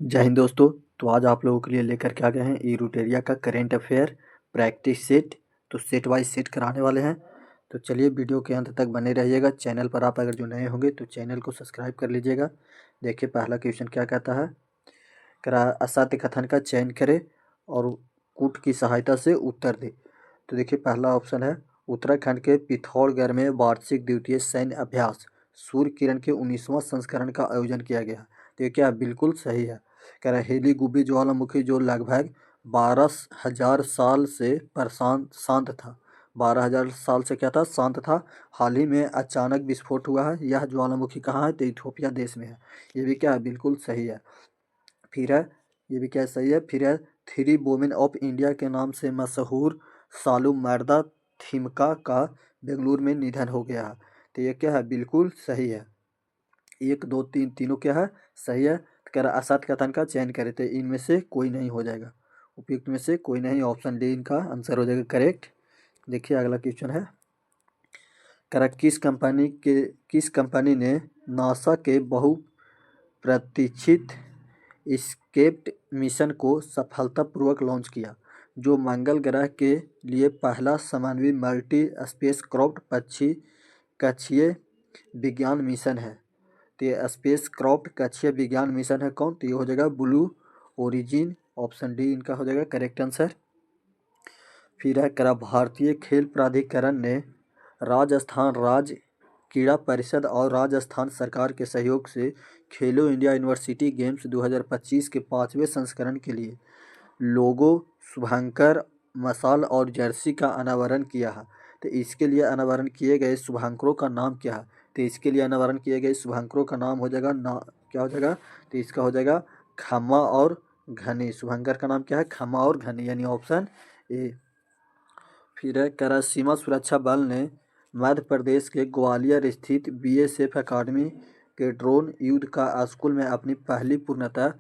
जय हिंद दोस्तों। तो आज आप लोगों के लिए लेकर के आ गए हैं इरूटेरिया का करेंट अफेयर प्रैक्टिस सेट। तो सेट वाइज सेट कराने वाले हैं। तो चलिए वीडियो के अंत तक बने रहिएगा। चैनल पर आप अगर जो नए होंगे तो चैनल को सब्सक्राइब कर लीजिएगा। देखिए पहला क्वेश्चन क्या कहता है। करा असत्य कथन का चयन करें और कूट की सहायता से उत्तर दे। तो देखिए पहला ऑप्शन है उत्तराखंड के पिथौरगढ़ में वार्षिक द्वितीय सैन्य अभ्यास सूर्य किरण के 19वां संस्करण का आयोजन किया गया। तो ये क्या बिल्कुल सही है। कह रहा है हेली गुबी ज्वालामुखी जो लगभग 12,000 साल से परेशान शांत था। 12,000 साल से क्या था, शांत था। हाल ही में अचानक विस्फोट हुआ है। यह ज्वालामुखी कहाँ है, तो इथोपिया देश में है। ये भी क्या है, बिल्कुल सही है। फिर है, ये भी क्या सही है। फिर है थ्री वोमेन ऑफ इंडिया के नाम से मशहूर सालू मर्दा थिमका का बेंगलुरु में निधन हो गया है। तो ये क्या है, बिल्कुल सही है। एक दो तीन तीनों क्या है, सही है। तो कह रहा असत्य कथन का चयन करे तो इनमें से कोई नहीं हो जाएगा। उपयुक्त में से कोई नहीं, ऑप्शन डी इनका आंसर हो जाएगा करेक्ट। देखिए अगला क्वेश्चन है। कह रहा किस कंपनी ने नासा के बहुप्रतीक्षित एस्केप्ड मिशन को सफलतापूर्वक लॉन्च किया, जो मंगल ग्रह के लिए पहला समन्वयी मल्टी स्पेस क्राफ्ट पक्षी कक्षीय विज्ञान मिशन है। तो ये स्पेस क्राफ्ट कक्षीय विज्ञान मिशन है कौन, तो ये हो जाएगा ब्लू ओरिजिन। ऑप्शन डी इनका हो जाएगा करेक्ट आंसर। फिर है करा भारतीय खेल प्राधिकरण ने राजस्थान राज्य क्रीड़ा परिषद और राजस्थान सरकार के सहयोग से खेलो इंडिया यूनिवर्सिटी गेम्स 2025 के 5वें संस्करण के लिए लोगो, शुभंकर, मशाल और जर्सी का अनावरण किया है। तो इसके लिए अनावरण किए गए शुभंकरों का नाम क्या है। तो इसके लिए अनावरण किए गए शुभंकरों का नाम हो जाएगा क्या हो जाएगा, तो इसका हो जाएगा खम्मा और घनी। शुभंकर का नाम क्या है, खम्मा और घनी, यानी ऑप्शन ए। फिर है करा सीमा सुरक्षा बल ने मध्य प्रदेश के ग्वालियर स्थित बीएसएफ अकादमी के ड्रोन युद्ध का स्कूल में अपनी पहली पूर्णतः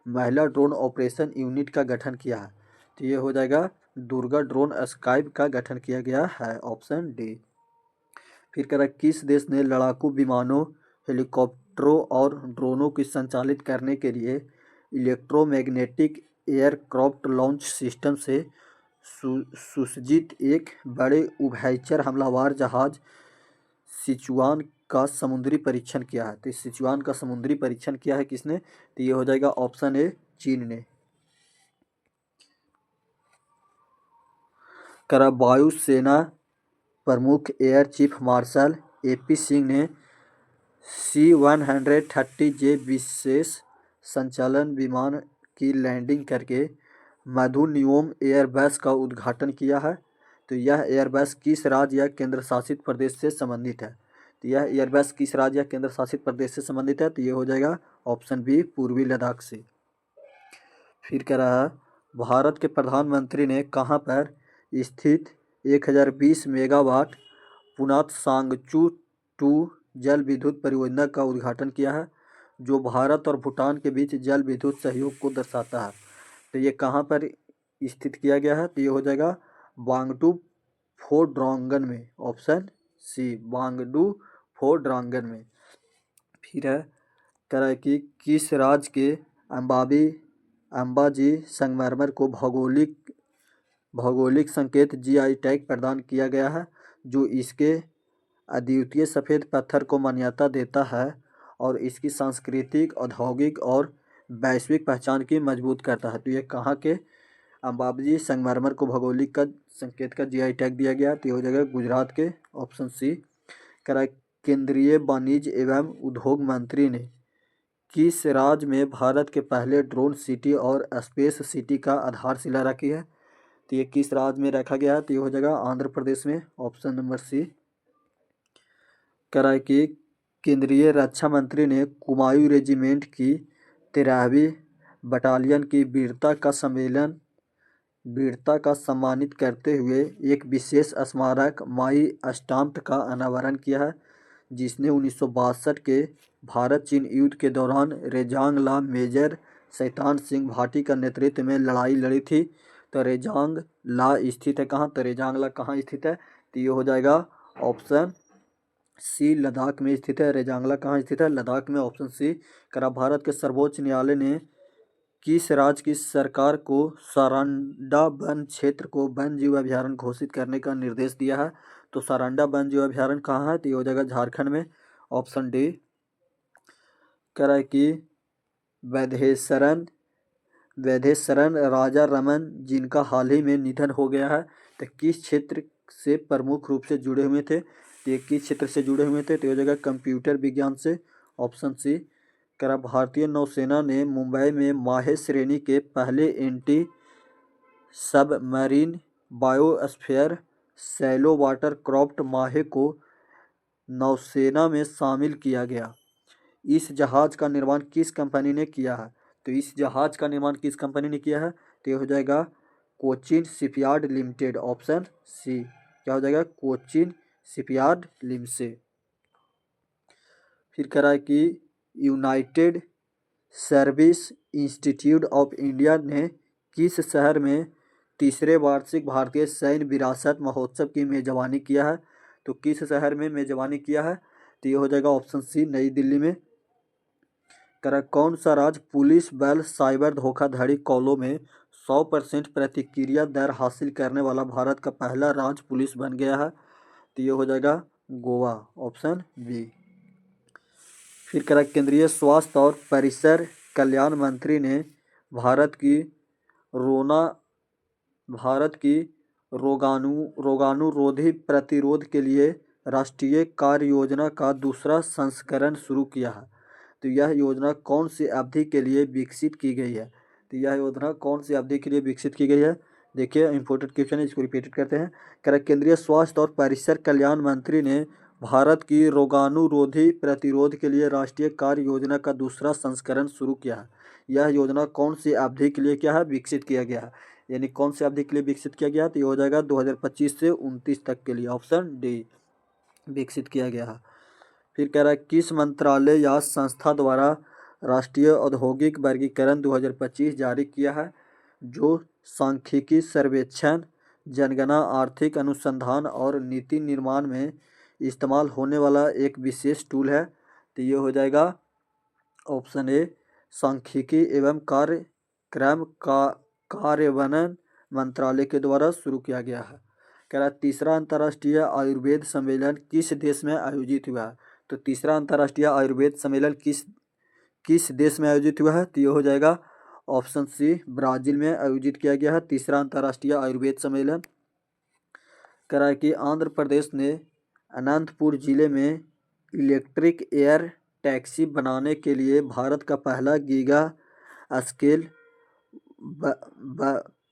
महिला ड्रोन ऑपरेशन यूनिट का गठन किया है। तो ये हो जाएगा दुर्गा ड्रोन स्काइप का गठन किया गया है, ऑप्शन डी। फिर कह रहा है किस देश ने लड़ाकू विमानों, हेलीकॉप्टरों और ड्रोनों की संचालित करने के लिए इलेक्ट्रोमैग्नेटिक एयरक्राफ्ट लॉन्च सिस्टम से सुसज्जित एक बड़े उभयचर हमलावर जहाज सिचुआन का समुद्री परीक्षण किया है। तो सिचुआन का समुद्री परीक्षण किया है किसने, तो ये हो जाएगा ऑप्शन ए चीन ने। करा वायुसेना प्रमुख air chief marshal AP Singh ने C-130J विशेष संचालन विमान की लैंडिंग करके मधुनियोम एयरबेस का उद्घाटन किया है। तो यह एयरबेस किस राज्य या केंद्र शासित प्रदेश से संबंधित है। तो यह एयरबेस किस राज्य या केंद्र शासित प्रदेश से संबंधित है, तो ये हो जाएगा ऑप्शन बी पूर्वी लद्दाख से। फिर कह रहा है भारत के प्रधानमंत्री ने कहाँ पर स्थित 1020 मेगावाट पुनात सांगचू टू जल विद्युत परियोजना का उद्घाटन किया है, जो भारत और भूटान के बीच जल विद्युत सहयोग को दर्शाता है। तो ये कहाँ पर स्थित किया गया है, तो ये हो जाएगा वांगडू फोरड्रांगन में, ऑप्शन सी वांगडू फोरड्रांगन में। फिर है कह रहा है कि किस राज्य के अंबाजी संगमरमर को भौगोलिक संकेत जीआई टैग प्रदान किया गया है, जो इसके अद्वितीय सफ़ेद पत्थर को मान्यता देता है और इसकी सांस्कृतिक, औद्योगिक और वैश्विक पहचान की मजबूत करता है। तो ये कहाँ के अंबाजी संगमरमर को भौगोलिक का संकेत का जीआई टैग दिया गया, तो ये हो जाएगा गुजरात के, ऑप्शन सी। करा केंद्रीय वाणिज्य एवं उद्योग मंत्री ने किस राज्य में भारत के पहले ड्रोन सिटी और स्पेस सिटी का आधारशिला रखी है। तो ये किस राज्य में रखा गया है, तो ये हो जाएगा आंध्र प्रदेश में, ऑप्शन नंबर सी। करा कि केंद्रीय रक्षा मंत्री ने कुमायूं रेजिमेंट की 13वीं बटालियन की वीरता का सम्मानित करते हुए एक विशेष स्मारक माई स्टाम्प का अनावरण किया है, जिसने 1962 के भारत चीन युद्ध के दौरान रेजांग ला मेजर शैतान सिंह भाटी का नेतृत्व में लड़ाई लड़ी थी। तो रेजांग ला स्थित है कहाँ, तो रेजांग ला कहाँ स्थित है, तो ये हो जाएगा ऑप्शन सी लद्दाख में स्थित है। रेजांगला कहाँ स्थित है, लद्दाख में, ऑप्शन सी। करा भारत के सर्वोच्च न्यायालय ने किस राज्य की सरकार को सारंडा वन क्षेत्र को वन्य जीव अभयारण्य घोषित करने का निर्देश दिया है? तो सारंडा वन्य जीव अभयारण्य कहाँ है? तो ये हो जाएगा झारखंड में। ऑप्शन डी कह रहा है कि वैधेसरन वैधेसरन राजा रमन, जिनका हाल ही में निधन हो गया है, तो किस क्षेत्र से प्रमुख रूप से जुड़े हुए थे? तो ये किस क्षेत्र से जुड़े हुए थे? तो ये हो जाएगा कंप्यूटर विज्ञान से। ऑप्शन सी कह रहा भारतीय नौसेना ने मुंबई में माहे श्रेणी के पहले anti submarine biosphere shallow water craft माहे को नौसेना में शामिल किया गया। इस जहाज का निर्माण किस कंपनी ने किया है? तो इस जहाज का निर्माण किस कंपनी ने किया है? तो ये हो जाएगा Cochin Shipyard Limited. Option C क्या हो जाएगा? Cochin Shipyard Limited. फिर कह रहा है कि United Service Institute of India ने किस शहर में तीसरे वार्षिक भारतीय सैन्य विरासत महोत्सव की मेजबानी किया है? तो किस शहर में मेजबानी किया है? तो ये हो जाएगा ऑप्शन सी नई दिल्ली में। करा कौन सा राज्य पुलिस बल साइबर धोखाधड़ी कॉलों में 100% प्रतिक्रिया दर हासिल करने वाला भारत का पहला राज्य पुलिस बन गया है? तो ये हो जाएगा गोवा। Option B. फिर करा केंद्रीय स्वास्थ्य और परिसर कल्याण मंत्री ने भारत की रोना भारत की रोगाणुरोधी प्रतिरोध के लिए राष्ट्रीय कार्य योजना का दूसरा संस्करण शुरू किया है। तो यह योजना कौन सी अवधि के लिए विकसित की गई है? तो यह योजना कौन सी अवधि के लिए विकसित की गई है? देखिए इंपॉर्टेंट क्वेश्चन है, इसको रिपीट करते हैं। केंद्रीय स्वास्थ्य और परिसर कल्याण मंत्री ने भारत की रोगाणुरोधी प्रतिरोध के लिए राष्ट्रीय कार्य योजना का दूसरा संस्करण शुरू किया है। यह योजना कौन सी अवधि के लिए क्या है? विकसित किया गया है। यानी कौन सी अवधि के लिए विकसित किया गया? तो ये हो जाएगा 2025 से 29 तक के लिए। ऑप्शन डी विकसित किया गया है। फिर कह रहा है किस मंत्रालय या संस्था द्वारा राष्ट्रीय औद्योगिक वर्गीकरण 2025 जारी किया है, जो सांख्यिकी सर्वेक्षण, जनगणना, आर्थिक अनुसंधान और नीति निर्माण में इस्तेमाल होने वाला एक विशेष टूल है? तो ये हो जाएगा ऑप्शन ए सांख्यिकी एवं कार्यक्रम का कार्यान्वयन मंत्रालय के द्वारा शुरू किया गया है। कह रहा तीसरा अंतर्राष्ट्रीय आयुर्वेद सम्मेलन किस देश में आयोजित हुआ है? तो तीसरा अंतर्राष्ट्रीय आयुर्वेद सम्मेलन किस देश में आयोजित हुआ है? तो ये हो जाएगा ऑप्शन सी ब्राजील में आयोजित किया गया है तीसरा अंतर्राष्ट्रीय आयुर्वेद सम्मेलन। कह रहा है कि आंध्र प्रदेश ने अनंतपुर जिले में इलेक्ट्रिक एयर टैक्सी बनाने के लिए भारत का पहला गीगा स्केल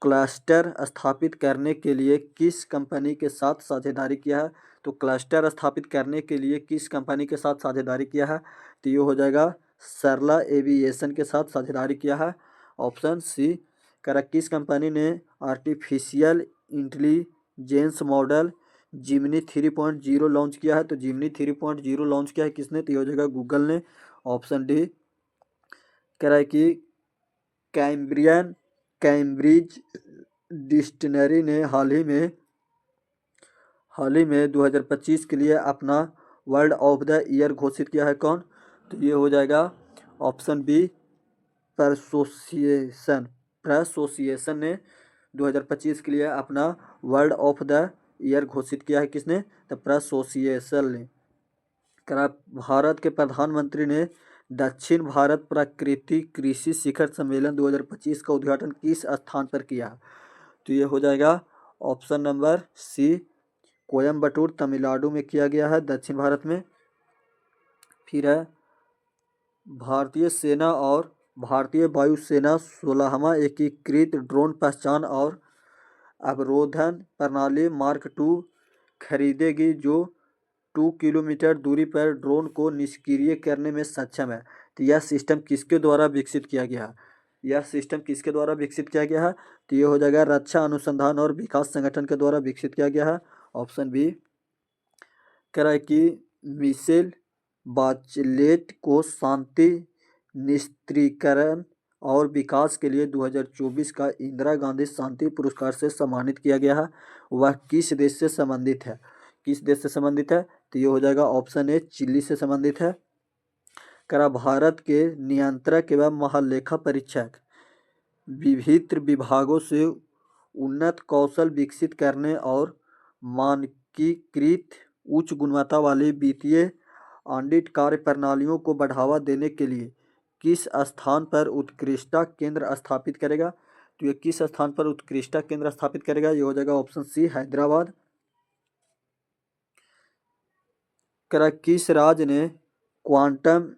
क्लस्टर स्थापित करने के लिए किस कंपनी के साथ साझेदारी किया है? तो क्लस्टर स्थापित करने के लिए किस कंपनी के साथ साझेदारी किया है? तो ये हो जाएगा सरला एविएशन के साथ साझेदारी किया है। ऑप्शन सी कह रहा किस कंपनी ने आर्टिफिशियल इंटेलिजेंस मॉडल जिमनी 3.0 लॉन्च किया है? तो जिमनी 3.0 लॉन्च किया है किसने? तो ये हो जाएगा गूगल ने। ऑप्शन डी कह रहा है कि कैम्ब्रिज डिक्शनरी ने हाल ही में 2025 के लिए अपना वर्ड ऑफ द ईयर घोषित किया है। कौन? तो ये हो जाएगा ऑप्शन बी प्रसोसिएशन ने 2025 के लिए अपना वर्ड ऑफ द ईयर घोषित किया है। किसने? तो प्रसोसिएशन ने। करा भारत के प्रधानमंत्री ने दक्षिण भारत प्राकृतिक कृषि शिखर सम्मेलन 2025 का उद्घाटन किस स्थान पर किया? तो ये हो जाएगा option number C Coimbatore Tamil Nadu में किया गया है दक्षिण भारत में। फिर है भारतीय सेना और भारतीय वायुसेना 16वां एकीकृत ड्रोन पहचान और अवरोधन प्रणाली मार्क 2 खरीदेगी, जो 2 किलोमीटर दूरी पर ड्रोन को निष्क्रिय करने में सक्षम है। तो यह सिस्टम किसके द्वारा विकसित किया गया है? यह सिस्टम किसके द्वारा विकसित किया गया है? तो ये हो जाएगा रक्षा अनुसंधान और विकास संगठन के द्वारा विकसित किया गया है। ऑप्शन बी कह रहा है कि मिशेल बाचलेट को शांति निस्त्रीकरण और विकास के लिए 2024 का इंदिरा गांधी शांति पुरस्कार से सम्मानित किया गया है। वह किस देश से संबंधित है? किस देश से संबंधित है? तो ये हो जाएगा ऑप्शन ए चिली से संबंधित है। करा भारत के नियंत्रक एवं महालेखा परीक्षक विभिन्न विभागों से उन्नत कौशल विकसित करने और मानकीकृत उच्च गुणवत्ता वाली वित्तीय ऑडिट कार्य प्रणालियों को बढ़ावा देने के लिए किस स्थान पर उत्कृष्टता केंद्र स्थापित करेगा? तो ये किस स्थान पर उत्कृष्टता केंद्र स्थापित करेगा? ये हो जाएगा ऑप्शन सी, हैदराबाद। किस राज्य ने क्वांटम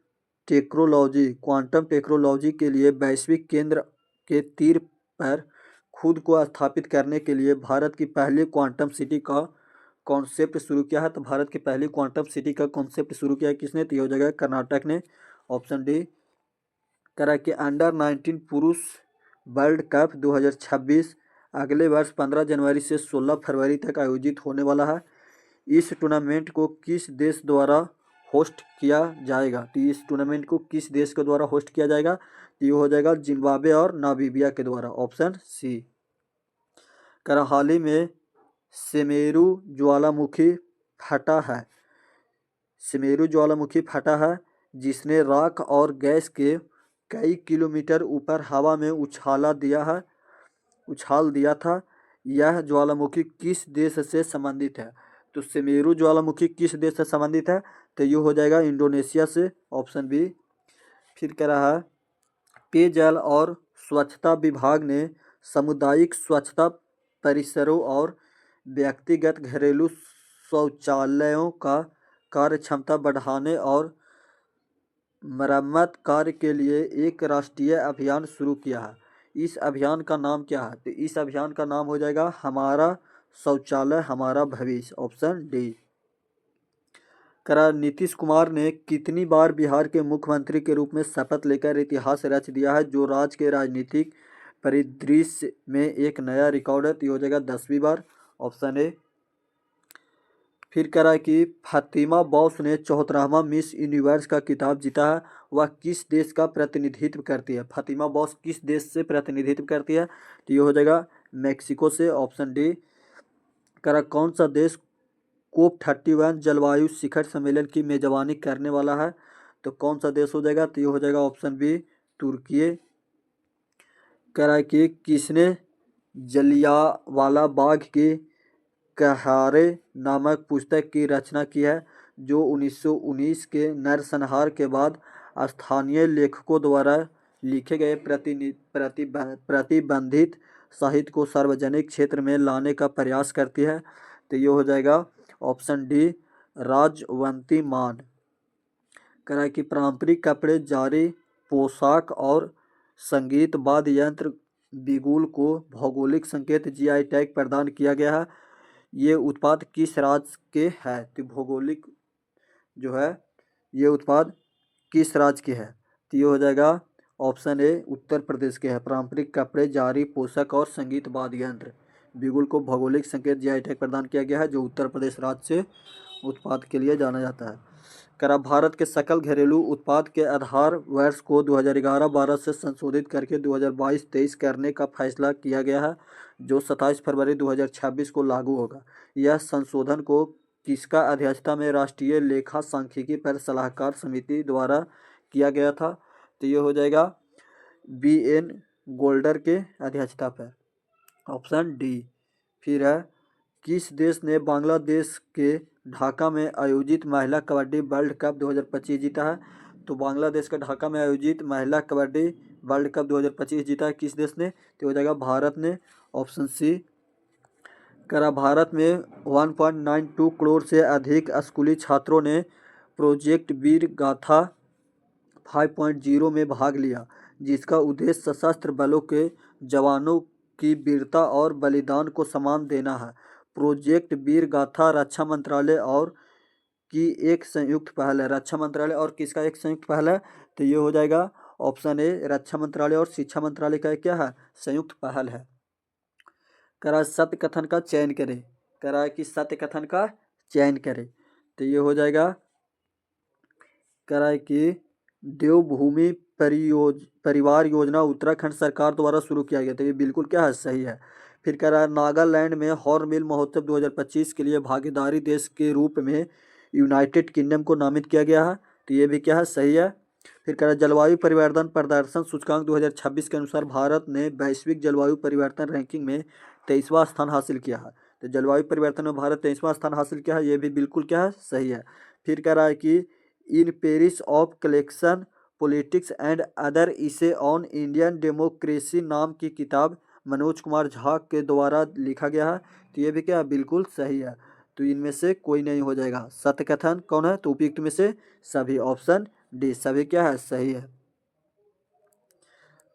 टेक्नोलॉजी के लिए वैश्विक केंद्र के तीर पर खुद को स्थापित करने के लिए भारत की पहली क्वांटम सिटी का कॉन्सेप्ट शुरू किया है? तो भारत की पहली क्वांटम सिटी का कॉन्सेप्ट शुरू किया है किसने? तो ये हो जाएगा कर्नाटक ने, ऑप्शन डी। कि अंडर 19 पुरुष वर्ल्ड कप 2026 अगले वर्ष 15 जनवरी से 16 फरवरी तक आयोजित होने वाला है। इस टूर्नामेंट को किस देश द्वारा होस्ट किया जाएगा? तो इस टूर्नामेंट को किस देश के द्वारा होस्ट किया जाएगा? तो ये हो जाएगा जिम्बाब्वे और नामीबिया के द्वारा, ऑप्शन सी। हाल ही में सुमेरु ज्वालामुखी फटा है जिसने राख और गैस के कई किलोमीटर ऊपर हवा में उछाल दिया था। यह ज्वालामुखी किस देश से संबंधित है? तो सुमेरु ज्वालामुखी किस देश से संबंधित है? तो ये हो जाएगा इंडोनेशिया से, ऑप्शन बी। फिर कह रहा है पेयजल और स्वच्छता विभाग ने सामुदायिक स्वच्छता परिसरों और व्यक्तिगत घरेलू शौचालयों का कार्यक्षमता बढ़ाने और मरम्मत कार्य के लिए एक राष्ट्रीय अभियान शुरू किया है। इस अभियान का नाम क्या है? तो इस अभियान का नाम हो जाएगा हमारा शौचालय हमारा भविष्य, ऑप्शन डी। नीतीश कुमार ने कितनी बार बिहार के मुख्यमंत्री के रूप में शपथ लेकर इतिहास रच दिया है जो राज्य के राजनीतिक परिदृश्य में एक नया रिकॉर्ड है? तो ये हो जाएगा 10वीं बार, ऑप्शन ए। फिर कि फातिमा बॉस ने 74वां मिस यूनिवर्स का खिताब जीता है, वह किस देश का प्रतिनिधित्व करती है? फातिमा बॉस किस देश से प्रतिनिधित्व करती है? तो ये हो जाएगा मैक्सिको से, ऑप्शन डी। कौन सा देश COP31 जलवायु शिखर सम्मेलन की मेजबानी करने वाला है? तो कौन सा देश हो जाएगा? तो ये हो जाएगा ऑप्शन बी, तुर्की। कि किसने जलियांवाला बाग की कहारे नामक पुस्तक की रचना की है जो 1919 के नरसंहार के बाद स्थानीय लेखकों द्वारा लिखे गए प्रतिबंधित साहित्य को सार्वजनिक क्षेत्र में लाने का प्रयास करती है? तो ये हो जाएगा ऑप्शन डी, राजवंती मान। कि पारंपरिक कपड़े, जारी पोशाक और संगीत वाद्य यंत्र बिगुल को भौगोलिक संकेत जीआई टैग प्रदान किया गया है। ये उत्पाद किस राज्य के है? तो भौगोलिक जो है ये उत्पाद किस राज्य के है? तो ये हो जाएगा ऑप्शन ए, उत्तर प्रदेश के है। पारंपरिक कपड़े, जारी पोशाक और संगीत वाद्य यंत्र बिगुल को भौगोलिक संकेत जीआई टैग प्रदान किया गया है जो उत्तर प्रदेश राज्य से उत्पाद के लिए जाना जाता है। भारत के सकल घरेलू उत्पाद के आधार वर्ष को 2011-12 से संशोधित करके 2022-23 करने का फैसला किया गया है जो 27 फरवरी 2026 को लागू होगा। यह संशोधन को किसका अध्यक्षता में राष्ट्रीय लेखा सांख्यिकी पर सलाहकार समिति द्वारा किया गया था? तो ये हो जाएगा BN गोल्डर के अध्यक्षता पर, ऑप्शन डी। फिर है किस देश ने बांग्लादेश के ढाका में आयोजित महिला कबड्डी वर्ल्ड कप 2025 जीता है? तो बांग्लादेश के ढाका में आयोजित महिला कबड्डी वर्ल्ड कप 2025 जीता है किस देश ने? तो हो जाएगा भारत ने, ऑप्शन सी। भारत में 1.92 करोड़ से अधिक स्कूली छात्रों ने प्रोजेक्ट वीर गाथा 5.0 में भाग लिया जिसका उद्देश्य सशस्त्र बलों के जवानों की वीरता और बलिदान को सम्मान देना है। प्रोजेक्ट वीर गाथा रक्षा मंत्रालय और की एक संयुक्त पहल है। रक्षा मंत्रालय और किसका एक संयुक्त पहल है? तो ये हो जाएगा ऑप्शन ए, रक्षा मंत्रालय और शिक्षा मंत्रालय का क्या है? संयुक्त पहल है। सत्य कथन का चयन करें। कि सत्य कथन का चयन करें। तो ये हो जाएगा कि देवभूमि परिवार योजना उत्तराखंड सरकार द्वारा शुरू किया गया। तो ये बिल्कुल क्या है? सही है। फिर नागालैंड में हॉर्नबिल महोत्सव 2025 के लिए भागीदारी देश के रूप में यूनाइटेड किंगडम को नामित किया गया है। तो ये भी क्या है? सही है। फिर कह रहा है जलवायु परिवर्तन प्रदर्शन सूचकांक 2026 के अनुसार भारत ने वैश्विक जलवायु परिवर्तन रैंकिंग में 23वां स्थान हासिल किया है। तो जलवायु परिवर्तन में भारत 23वां स्थान हासिल किया है, ये भी बिल्कुल क्या है, सही है। फिर कह रहा है कि in Paris of collection politics and other इसे ऑन इंडियन डेमोक्रेसी नाम की किताब मनोज कुमार झा के द्वारा लिखा गया है। तो ये भी क्या है, बिल्कुल सही है। तो इनमें से कोई नहीं हो जाएगा। सत्य कथन कौन है, तो उपयुक्त में से सभी, ऑप्शन डी सभी क्या है, सही है।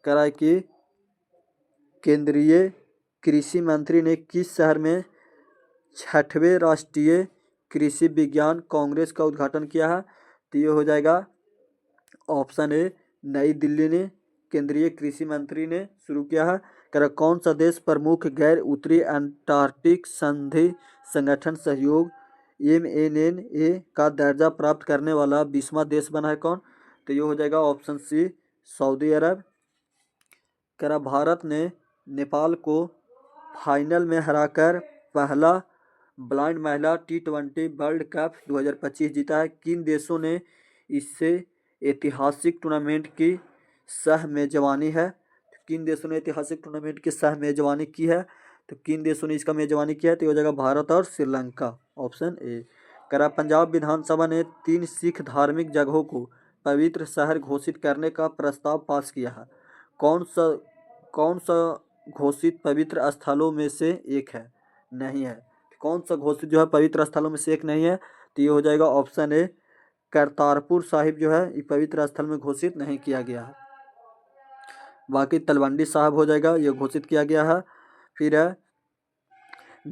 कह रहा है कि केंद्रीय कृषि मंत्री ने किस शहर में 6वें राष्ट्रीय कृषि विज्ञान कांग्रेस का उद्घाटन किया है। तो ये हो जाएगा ऑप्शन ए नई दिल्ली ने केंद्रीय कृषि मंत्री ने शुरू किया है। कह कौन सा देश प्रमुख गैर उत्तरी अंटार्कटिक संधि संगठन सहयोग MNNA का दर्जा प्राप्त करने वाला 20वां देश बना है कौन। तो ये हो जाएगा ऑप्शन सी सऊदी अरब। कह भारत ने नेपाल को फाइनल में हराकर पहला ब्लाइंड महिला T20 वर्ल्ड कप 2025 जीता है। किन देशों ने इससे ऐतिहासिक टूर्नामेंट की सह मेजबानी है। किन देशों ने ऐतिहासिक टूर्नामेंट की सह मेजबानी की है। तो किन देशों ने इसका मेजबानी किया है, तो हो जाएगा भारत और श्रीलंका, ऑप्शन ए। करा पंजाब विधानसभा ने 3 सिख धार्मिक जगहों को पवित्र शहर घोषित करने का प्रस्ताव पास किया है। कौन सा घोषित पवित्र स्थलों में से एक है, नहीं है। कौन सा घोषित जो है पवित्र स्थलों में से एक नहीं है, तो ये हो जाएगा ऑप्शन ए करतारपुर साहिब जो है ये पवित्र स्थल में घोषित नहीं किया गया है। बाकी तलवंडी साहब हो जाएगा, ये घोषित किया गया है। फिर है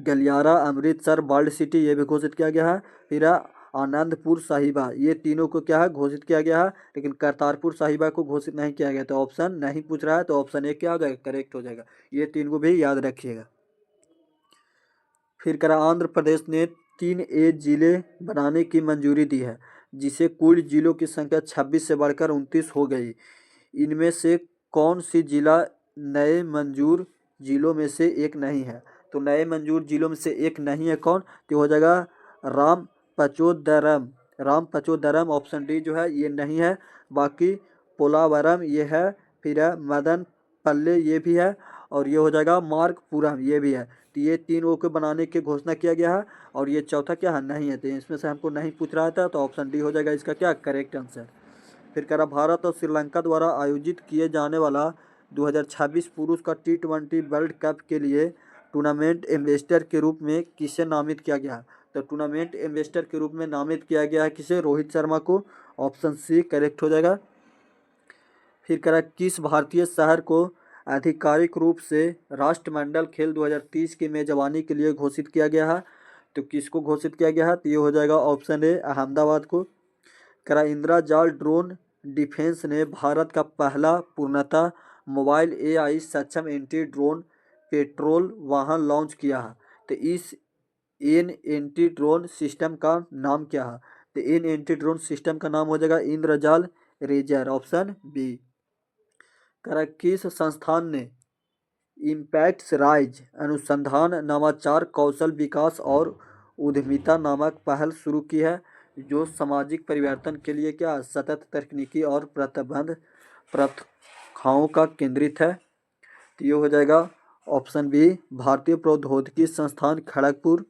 गलियारा अमृतसर वर्ल्ड सिटी, ये भी घोषित किया गया है। फिर है आनंदपुर साहिबा, ये तीनों को क्या है, घोषित किया गया है। लेकिन करतारपुर साहिबा को घोषित नहीं किया गया। तो ऑप्शन नहीं पूछ रहा है, तो ऑप्शन ए क्या हो जाएगा, करेक्ट हो जाएगा। ये तीन को भी याद रखिएगा। फिर करा आंध्र प्रदेश ने 3A जिले बनाने की मंजूरी दी है, जिसे कुल जिलों की संख्या 26 से बढ़कर 29 हो गई। इनमें से कौन सी जिला नए मंजूर जिलों में से एक नहीं है। तो नए मंजूर जिलों में से एक नहीं है कौन, तो हो जाएगा रामपचोदरम। रामपचोदरम ऑप्शन डी जो है ये नहीं है। बाकी पोलावरम ये है, फिर है मदन पल्ले ये भी है, और ये हो जाएगा मार्कपुरम ये भी है। तो ये तीनों को बनाने की घोषणा किया गया है, और ये चौथा क्या है, नहीं है। तो इसमें से हमको नहीं पूछ रहा था, तो ऑप्शन डी हो जाएगा इसका क्या, करेक्ट आंसर। फिर कह रहा भारत और श्रीलंका द्वारा आयोजित किए जाने वाला 2026 पुरुष का T20 वर्ल्ड कप के लिए टूर्नामेंट एम्बेसडर के रूप में किसे नामित किया गया। तो टूर्नामेंट एम्बेसडर के रूप में नामित किया गया है किसे, रोहित शर्मा को, ऑप्शन सी करेक्ट हो जाएगा। फिर कह रहा किस भारतीय शहर को आधिकारिक रूप से राष्ट्रमंडल खेल 2030 की मेजबानी के लिए घोषित किया गया है। तो किसको घोषित किया गया है, तो ये हो जाएगा ऑप्शन ए अहमदाबाद को। कह रहा इंद्रजाल ड्रोन डिफेंस ने भारत का पहला पूर्णतः मोबाइल AI सक्षम एंटी ड्रोन पेट्रोल वाहन लॉन्च किया है। तो इस एंटी ड्रोन सिस्टम का नाम क्या है। तो एंटी ड्रोन सिस्टम का नाम हो जाएगा इंद्रजाल रेजर, ऑप्शन बी। कह रहा किस संस्थान ने इम्पैक्ट्स राइज अनुसंधान नवाचार कौशल विकास और उद्यमिता नामक पहल शुरू की है, जो सामाजिक परिवर्तन के लिए क्या सतत तकनीकी और प्रतिबंध प्रथाओं का केंद्रित है। तो ये हो जाएगा ऑप्शन बी भारतीय प्रौद्योगिकी संस्थान खड़गपुर।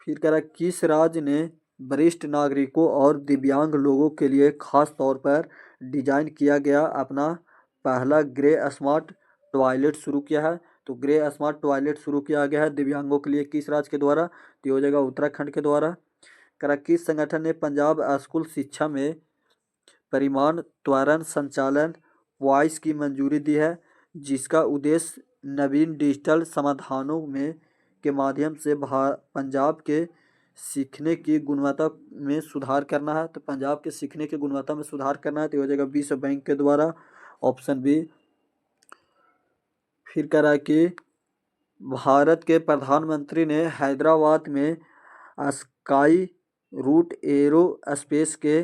फिर कह रहा किस राज्य ने वरिष्ठ नागरिकों और दिव्यांग लोगों के लिए खास तौर पर डिजाइन किया गया अपना पहला ग्रे स्मार्ट टॉयलेट शुरू किया है। तो ग्रे स्मार्ट टॉयलेट शुरू किया गया है दिव्यांगों के लिए किस राज्य के द्वारा, तो हो जाएगा उत्तराखंड के द्वारा। करा किस संगठन ने पंजाब स्कूल शिक्षा में परिमाण त्वरण संचालन वॉइस की मंजूरी दी है, जिसका उद्देश्य नवीन डिजिटल समाधानों में के माध्यम से पंजाब के सीखने की गुणवत्ता में सुधार करना है। तो पंजाब के सीखने की गुणवत्ता में सुधार करना है, तो हो जाएगा विश्व बैंक के द्वारा, ऑप्शन बी। फिर कह रहा है कि भारत के प्रधानमंत्री ने हैदराबाद में स्काई रूट एरो स्पेस के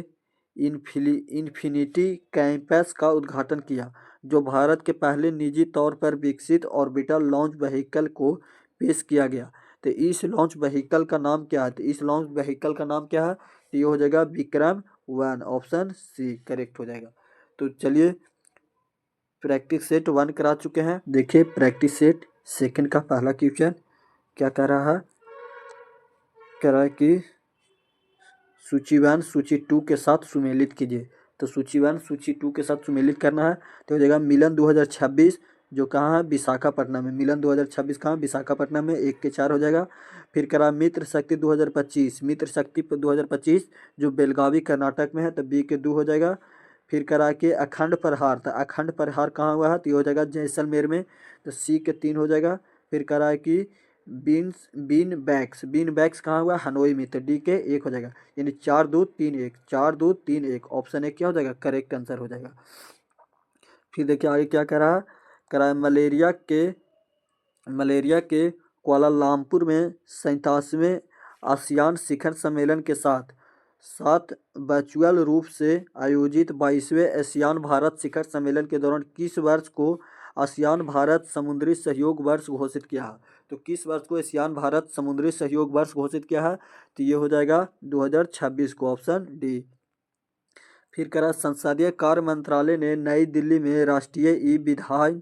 इन्फिनिटी कैंपस का उद्घाटन किया, जो भारत के पहले निजी तौर पर विकसित ऑर्बिटल लॉन्च व्हीकल को पेश किया गया। तो इस लॉन्च व्हीकल का नाम क्या है, तो इस लॉन्च व्हीकल का नाम क्या है, तो ये हो जाएगा विक्रम 1 ऑप्शन सी करेक्ट हो जाएगा। तो चलिए प्रैक्टिस सेट 1 करा चुके हैं। देखिए प्रैक्टिस सेट सेकंड का पहला क्वेश्चन क्या कह रहा है, कह रहा है कि सूची 1 सूची 2 के साथ सुमेलित कीजिए। तो सूची 1 सूची 2 के साथ सुमेलित करना है तो हो जाएगा मिलन 2026 जो कहाँ है विशाखापट्टनम में। मिलन 2026 कहाँ विशाखापट्टनम में, 1 के 4 हो जाएगा। फिर करा मित्र शक्ति 2025, मित्र शक्ति 2025 जो बेलगावी कर्नाटक में है तो बी के 2 हो जाएगा। फिर करा के अखंड प्रहार, तो अखंड प्रहार कहाँ हुआ है तो ये हो जाएगा जैसलमेर में, तो सी के 3 हो जाएगा। फिर करा है कि बीन बैग्स कहाँ हुआ हनोई में, तो डी के 1 हो जाएगा। यानी 4 2 3 1, 4 2 3 1 ऑप्शन 1 क्या हो जाएगा करेक्ट आंसर हो जाएगा। फिर देखिए आगे क्या कह रहा है मलेरिया के कुआलालंपुर में 87वें आसियान शिखर सम्मेलन के साथ वर्चुअल रूप से आयोजित 22वें एशियान भारत शिखर सम्मेलन के दौरान किस वर्ष को आसियान भारत समुद्री सहयोग वर्ष घोषित किया है। तो किस वर्ष को एशियान भारत समुद्री सहयोग वर्ष घोषित किया है तो ये हो जाएगा 2026 को ऑप्शन डी। फिर करा संसदीय कार्य मंत्रालय ने नई दिल्ली में राष्ट्रीय ई विधान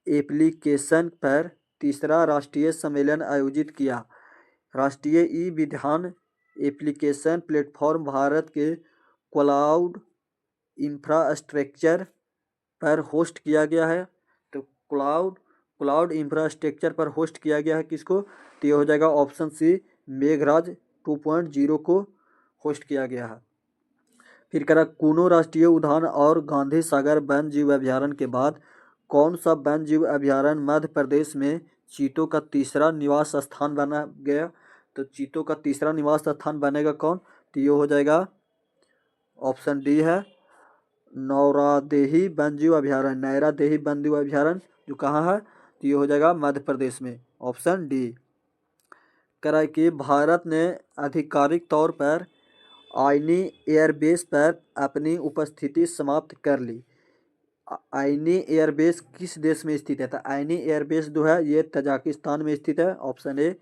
एप्लीकेशन पर तीसरा राष्ट्रीय सम्मेलन आयोजित किया। राष्ट्रीय ई विधान एप्लीकेशन प्लेटफॉर्म भारत के क्लाउड इंफ्रास्ट्रक्चर पर होस्ट किया गया है। तो क्लाउड इंफ्रास्ट्रक्चर पर होस्ट किया गया है किसको, तो ये हो जाएगा ऑप्शन सी मेघराज 2.0 को होस्ट किया गया है। फिर करा कूनो राष्ट्रीय उद्यान और गांधी सागर वन्य जीव अभ्यारण्य के बाद कौन सा वन्य जीव अभ्यारण्य मध्य प्रदेश में चीतों का तीसरा निवास स्थान बना गया। तो चीतों का तीसरा निवास स्थान बनेगा कौन, तो ये हो जाएगा ऑप्शन डी है नौरादेही वन्यजीव अभ्यारण्य, नैरादेही वन्यजीव अभ्यारण्य जो कहाँ है तो ये हो जाएगा मध्य प्रदेश में ऑप्शन डी। करा कि भारत ने आधिकारिक तौर पर आईनी एयरबेस पर अपनी उपस्थिति समाप्त कर ली। आईनी एयरबेस किस देश में स्थित है, तो आईनी एयरबेस जो है ये तजाकिस्तान में स्थित है ऑप्शन ए।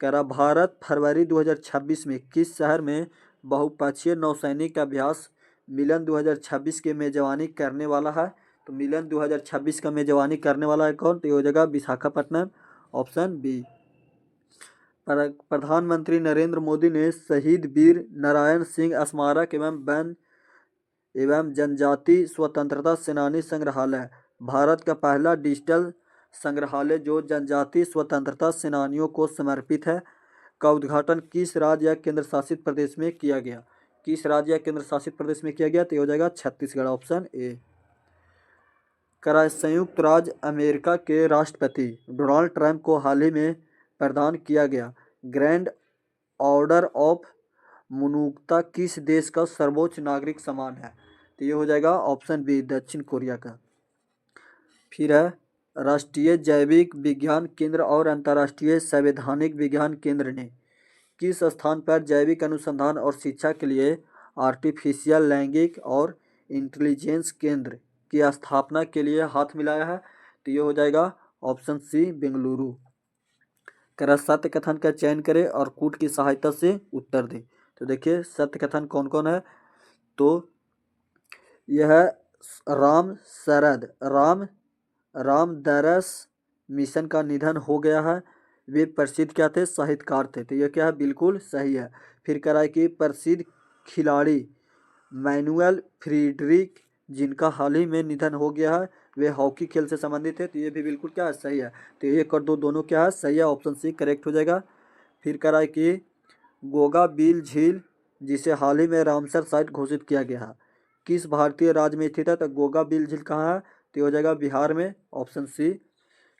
करा भारत फरवरी 2026 में किस शहर में बहुपक्षीय नौसैनिक अभ्यास मिलन 2026 के मेजबानी करने वाला है। तो मिलन 2026 का मेजबानी करने वाला है कौन, तो ये हो जाएगा विशाखापट्टनम ऑप्शन बी। प्रधानमंत्री नरेंद्र मोदी ने शहीद वीर नारायण सिंह स्मारक एवं जनजाति स्वतंत्रता सेनानी संग्रहालय भारत का पहला डिजिटल संग्रहालय जो जनजाति स्वतंत्रता सेनानियों को समर्पित है का उद्घाटन किस राज्य या केंद्र शासित प्रदेश में किया गया। किस राज्य या केंद्र शासित प्रदेश में किया गया तो ये हो जाएगा छत्तीसगढ़ ऑप्शन ए। करा संयुक्त राज्य अमेरिका के राष्ट्रपति डोनाल्ड ट्रंप को हाल ही में प्रदान किया गया ग्रैंड ऑर्डर ऑफ मुनुकता किस देश का सर्वोच्च नागरिक सम्मान है, तो ये हो जाएगा ऑप्शन बी दक्षिण कोरिया का। फिर है राष्ट्रीय जैविक विज्ञान केंद्र और अंतर्राष्ट्रीय संवैधानिक विज्ञान केंद्र ने किस स्थान पर जैविक अनुसंधान और शिक्षा के लिए आर्टिफिशियल लैंगिक और इंटेलिजेंस केंद्र की स्थापना के लिए हाथ मिलाया है, तो ये हो जाएगा ऑप्शन सी बेंगलुरु। करा सत्य कथन का चयन करें और कूट की सहायता से उत्तर दें। तो देखिए सत्य कथन कौन कौन है, तो यह है रामदरस मिशन का निधन हो गया है। वे प्रसिद्ध क्या थे साहित्यकार थे, तो यह क्या है बिल्कुल सही है। फिर करा कि प्रसिद्ध खिलाड़ी मैनुअल फ्रीडरिक जिनका हाल ही में निधन हो गया है वे हॉकी खेल से संबंधित है, तो ये भी बिल्कुल क्या है सही है। तो एक और दो दोनों क्या है सही है ऑप्शन सी करेक्ट हो जाएगा। फिर करा कि गोगा बिल झील जिसे हाल ही में रामसर साइट घोषित किया गया है किस भारतीय राज्य में स्थित है, तो गोगा बिल झील कहाँ है तो हो जाएगा बिहार में ऑप्शन सी।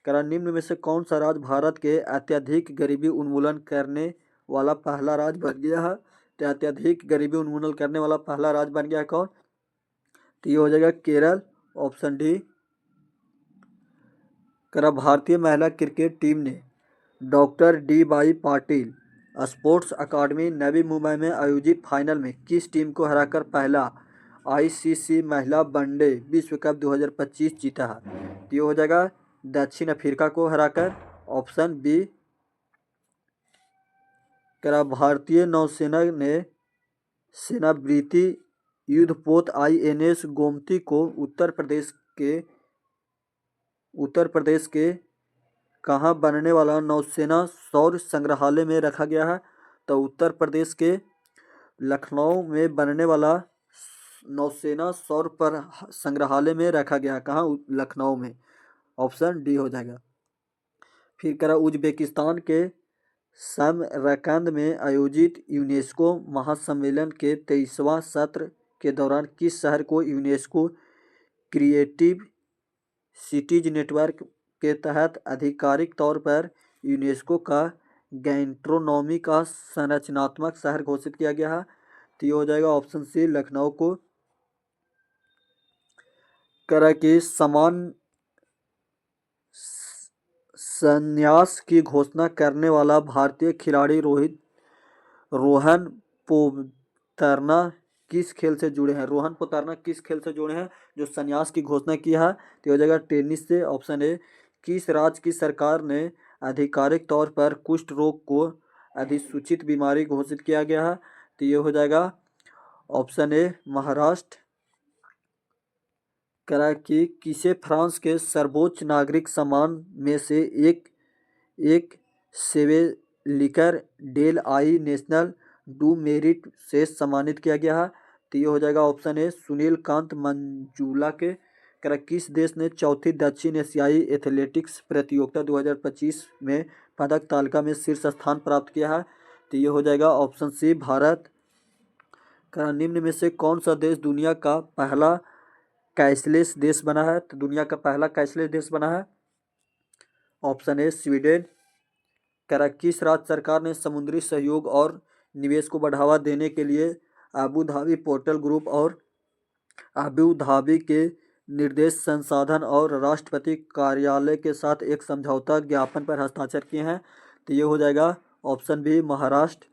करा निम्न में से कौन सा राज्य भारत के अत्यधिक गरीबी उन्मूलन करने वाला पहला राज्य बन गया है, तो अत्यधिक गरीबी उन्मूलन करने वाला पहला राज्य बन गया है कौन, तो ये हो जाएगा केरल ऑप्शन डी। करा भारतीय महिला क्रिकेट टीम ने doctor D Y Patil sports academy Navi Mumbai में आयोजित फाइनल में किस टीम को हराकर पहला आईसीसी महिला वनडे विश्व कप 2025 जीता है, तो ये हो जाएगा दक्षिण अफ्रीका को हराकर ऑप्शन बी। करा भारतीय नौसेना ने सेनावृत्ति युद्धपोत INS गोमती को उत्तर प्रदेश के कहाँ बनने वाला नौसेना सौर संग्रहालय में रखा गया है? तो उत्तर प्रदेश के लखनऊ में बनने वाला नौसेना सौर पर संग्रहालय में रखा गया है। कहाँ? लखनऊ में। ऑप्शन डी हो जाएगा। फिर करा उज्बेकिस्तान के समरकंद में आयोजित यूनेस्को महासम्मेलन के 23वां सत्र के दौरान किस शहर को यूनेस्को क्रिएटिव सिटीज नेटवर्क के तहत आधिकारिक तौर पर यूनेस्को का गैस्ट्रोनॉमी का संरचनात्मक शहर घोषित किया गया है? तो ये हो जाएगा ऑप्शन सी, लखनऊ को। करा कि समान संन्यास की घोषणा करने वाला भारतीय खिलाड़ी रोहन पोतरना किस खेल से जुड़े हैं? रोहन पोतरना किस खेल से जुड़े हैं जो संन्यास की घोषणा किया है? तो हो जाएगा टेनिस से। Option A. किस राज्य की सरकार ने आधिकारिक तौर पर कुष्ठ रोग को अधिसूचित बीमारी घोषित किया गया है? तो ये हो जाएगा ऑप्शन ए, महाराष्ट्र। करा कि किसे फ्रांस के सर्वोच्च नागरिक सम्मान में से एक सेवेलिकर डेल आई नेशनल डू मेरिट से सम्मानित किया गया है? तो ये हो जाएगा ऑप्शन ए, सुनील कांत मंजूला के। करा किस देश ने चौथी दक्षिण एशियाई एथलेटिक्स प्रतियोगिता 2025 में पदक तालिका में शीर्ष स्थान प्राप्त किया है? तो ये हो जाएगा ऑप्शन सी, भारत। करा निम्न में से कौन सा देश दुनिया का पहला कैशलेस देश बना है? तो दुनिया का पहला कैशलेस देश बना है ऑप्शन ए, स्वीडन। करा किस राज्य सरकार ने समुद्री सहयोग और निवेश को बढ़ावा देने के लिए अबू धाबी पोर्टल ग्रुप और अबू धाबी के निर्देश संसाधन और राष्ट्रपति कार्यालय के साथ एक समझौता ज्ञापन पर हस्ताक्षर किए हैं? तो ये हो जाएगा ऑप्शन बी, महाराष्ट्र।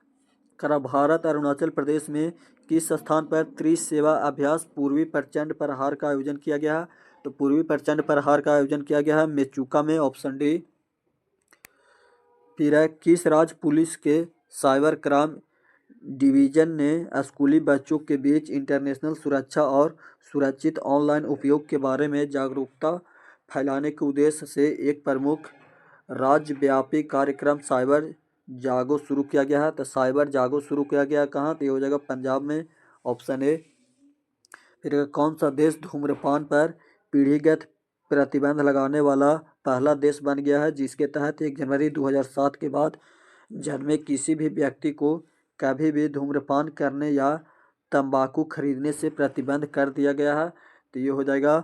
करा भारत अरुणाचल प्रदेश में किस स्थान पर त्रिसेवा अभ्यास पूर्वी प्रचंड प्रहार का आयोजन किया गया है? तो पूर्वी प्रचंड प्रहार का आयोजन किया गया है मेचुका में। Option D. फिर है किस राज्य पुलिस के साइबर क्राइम डिवीजन ने स्कूली बच्चों के बीच इंटरनेशनल सुरक्षा और सुरक्षित ऑनलाइन उपयोग के बारे में जागरूकता फैलाने के उद्देश्य से एक प्रमुख राज्यव्यापी कार्यक्रम साइबर जागो शुरू किया गया है? तो साइबर जागो शुरू किया गया कहाँ? तो ये हो जाएगा पंजाब में। Option A. फिर कौन सा देश धूम्रपान पर पीढ़ीगत प्रतिबंध लगाने वाला पहला देश बन गया है, जिसके तहत 1 जनवरी 2007 के बाद जन्मे किसी भी व्यक्ति को कभी भी धूम्रपान करने या तंबाकू खरीदने से प्रतिबंध कर दिया गया है? तो ये हो जाएगा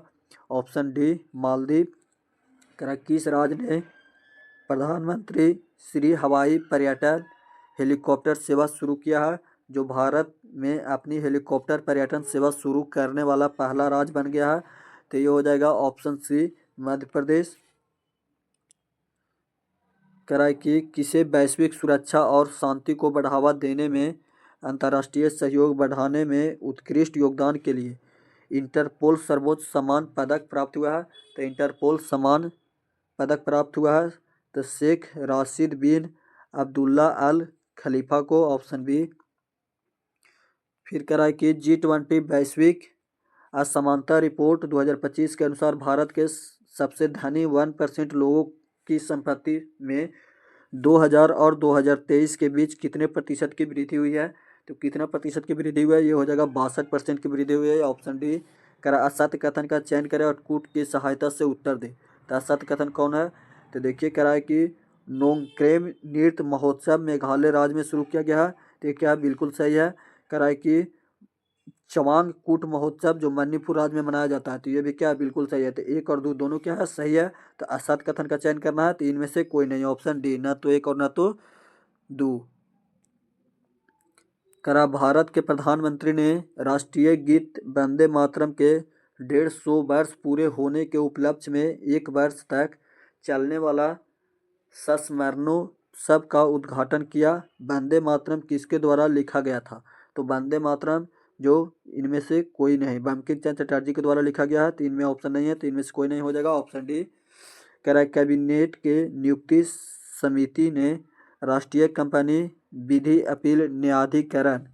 ऑप्शन डी, मालदीव। करा किस राज्य ने प्रधानमंत्री श्री हवाई पर्यटन हेलीकॉप्टर सेवा शुरू किया है, जो भारत में अपनी हेलीकॉप्टर पर्यटन सेवा शुरू करने वाला पहला राज्य बन गया है? तो ये हो जाएगा ऑप्शन सी, मध्य प्रदेश। कराए कि किसे वैश्विक सुरक्षा और शांति को बढ़ावा देने में अंतर्राष्ट्रीय सहयोग बढ़ाने में उत्कृष्ट योगदान के लिए इंटरपोल सर्वोच्च सम्मान पदक प्राप्त हुआ है? तो इंटरपोल सम्मान पदक प्राप्त हुआ है तो शेख राशिद बिन अब्दुल्ला अल खलीफा को। Option B. फिर कराए कि G20 वैश्विक असमानता रिपोर्ट 2025 के अनुसार भारत के सबसे धनी 1% लोगों की संपत्ति में 2000 और 2023 के बीच कितने प्रतिशत की वृद्धि हुई है? तो कितना प्रतिशत की वृद्धि हुई है? ये हो जाएगा 62% की वृद्धि हुई है। Option D. करा असत्य कथन का चयन करें और कूट की सहायता से उत्तर दे। तो असत्य कथन कौन है? तो देखिए करा है कि नोंगक्रेम नृत्य महोत्सव मेघालय राज्य में शुरू किया गया है। तो ये क्या बिल्कुल सही है। करा है कि चवांग कूट महोत्सव जो मणिपुर राज्य में मनाया जाता है, तो ये भी क्या बिल्कुल सही है। तो एक और दो दोनों क्या है, सही है। तो असत्य कथन का चयन करना है, तो इनमें से कोई नहीं। ऑप्शन डी, ना तो एक और ना तो दो। करा भारत के प्रधानमंत्री ने राष्ट्रीय गीत वंदे मातरम के 150 वर्ष पूरे होने के उपलक्ष्य में 1 वर्ष तक चलने वाला संस्मरणोत्सव का उद्घाटन किया। वंदे मातरम किसके द्वारा लिखा गया था? तो वंदे मातरम जो इनमें से कोई नहीं, बंकिम चंद्र चटर्जी के द्वारा लिखा गया है। तो इनमें ऑप्शन नहीं है, तो इनमें से कोई नहीं हो जाएगा। Option D. कह रहा है कैबिनेट के नियुक्ति समिति ने राष्ट्रीय कंपनी विधि अपील न्यायाधिकरण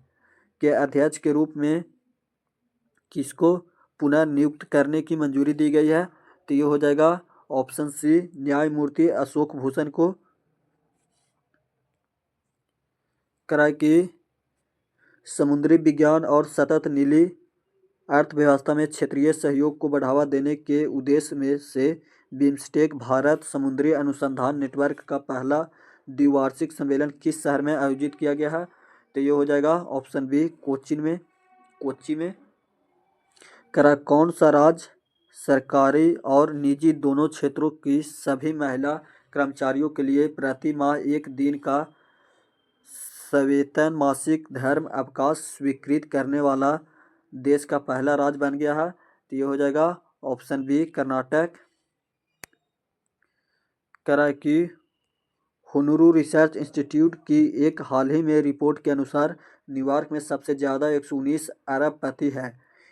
के अध्यक्ष के रूप में किसको पुनः नियुक्त करने की मंजूरी दी गई है? तो ये हो जाएगा ऑप्शन सी, न्यायमूर्ति अशोक भूषण को। कराए कि समुद्री विज्ञान और सतत नीली अर्थव्यवस्था में क्षेत्रीय सहयोग को बढ़ावा देने के उद्देश्य में से बिम्स्टेक भारत समुद्री अनुसंधान नेटवर्क का पहला द्विवार्षिक सम्मेलन किस शहर में आयोजित किया गया है? तो ये हो जाएगा ऑप्शन बी, कोच्चि में। कौन सा राज्य सरकारी और निजी दोनों क्षेत्रों की सभी महिला कर्मचारियों के लिए प्रति माह 1 दिन का सवेतन मासिक धर्म अवकाश स्वीकृत करने वाला देश का पहला राज्य बन गया है? तो ये हो जाएगा ऑप्शन बी, कर्नाटक। कि हुनुरू रिसर्च इंस्टीट्यूट की एक हाल ही में रिपोर्ट के अनुसार न्यूयॉर्क में सबसे ज़्यादा 119 अरबपति है।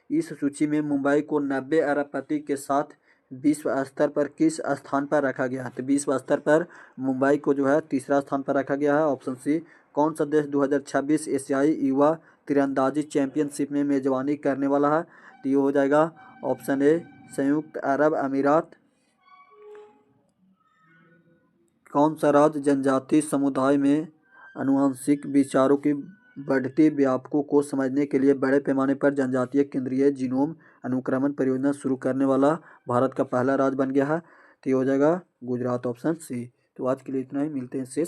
इस सूची में मुंबई को 90 अरबपति के साथ विश्व स्तर पर किस स्थान पर रखा गया है? तो विश्व स्तर पर मुंबई को जो है तीसरा स्थान पर रखा गया है। Option C. कौन सा देश 2026 एशियाई युवा तीरंदाजी चैंपियनशिप में मेजबानी करने वाला है? तो ये हो जाएगा ऑप्शन ए, संयुक्त अरब अमीरात। कौन सा राज्य जनजातीय समुदाय में आनुवंशिक विचारों की बढ़ती व्यापकों को समझने के लिए बड़े पैमाने पर जनजातीय केंद्रीय जीनोम अनुक्रमण परियोजना शुरू करने वाला भारत का पहला राज्य बन गया है? तो ये हो जाएगा गुजरात, ऑप्शन सी। तो आज के लिए इतना ही, मिलते हैं शेष